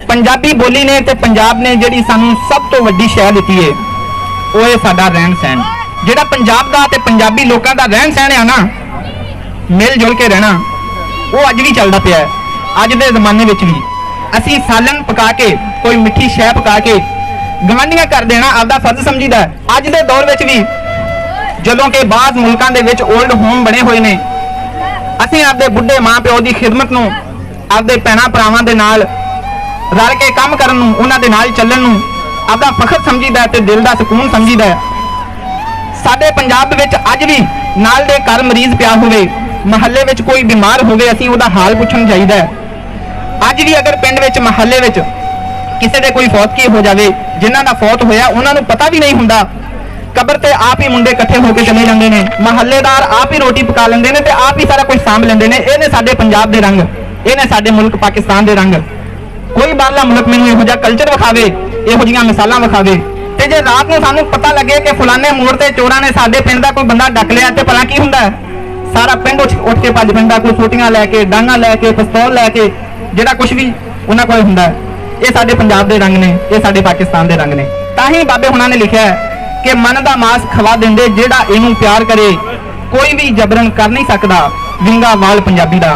पंजाबी बोली ने ते पंजाब ने जिहड़ी सानू सब तो वड्डी शै दित्ती है वो है साडा रहन सहन। जिहड़ा पंजाब दा ते पंजाबी लोकां दा रहन सहन है ना, मिल जुल के रहना, वो अज भी चलदा पिया है। अज दे जमाने विच भी असीं सालन पका के, कोई मिठी शै पका के गवांढियां कर देना आपदा फर्ज समझीदा है। अज दे दौर विच भी जदों के बाज़ मुल्कां दे विच ओल्ड होम बने होए ने, असीं आपदे बुढ़े मां प्यो दी खिदमत नूं, आपदे भैणां भरावां दे नाल रल के काम करन नूं, उन्हां दे नाल चलण नूं आपदा फखर समझीदा है ते दिल दा सुकून समझीदा है। साडे पंजाब विच अज भी नाल दे घर मरीज पिया होवे, महल्ले विच कोई बीमार होवे, असीं उहदा हाल पुछण जाईदा है। अज भी अगर पिंड विच महल्ले विच किसी दे कोई फौतगी हो जावे, जिन्हां दा फौत होया उन्हां नूं पता भी नहीं हुंदा, कबर ते आप ही मुंडे इकट्ठे होकर चले जाते हैं, महल्लेदार आप ही रोटी पका लेंदे ने ते आप ही सारा कुछ सांभ लेंदे ने। इह ने साडे पंजाब दे रंग, इह ने साडे मुल्क पाकिस्तान दे रंग। कोई बाहरला मुल्क मैनूं इहो जिहा कल्चर विखावे, इहो जिहियां मिसालां विखावे, ते जे रात नूं सानूं पता लगे कि फलाने मोड़ ते चोरां ने साडे पिंड दा कोई बंदा डक लिया, ते भला की हुंदा है? सारा पिंड उठ के भज पैंदा, कोई सोटियां लैके, डांगां लैके, पिस्तौल लैके, जिहड़ा कुछ भी उन्हां कोल हुंदा है। ये साडे पंजाब दे रंग ने, ये साडे पाकिस्तान दे रंग ने। तां ही बाबे हुणां ने लिखिआ है कि मन दा मास खवा देंदे, जेड़ा इहनूं प्यार करे, कोई भी जबरन कर नहीं सकदा, विंगा वाल पंजाबी दा।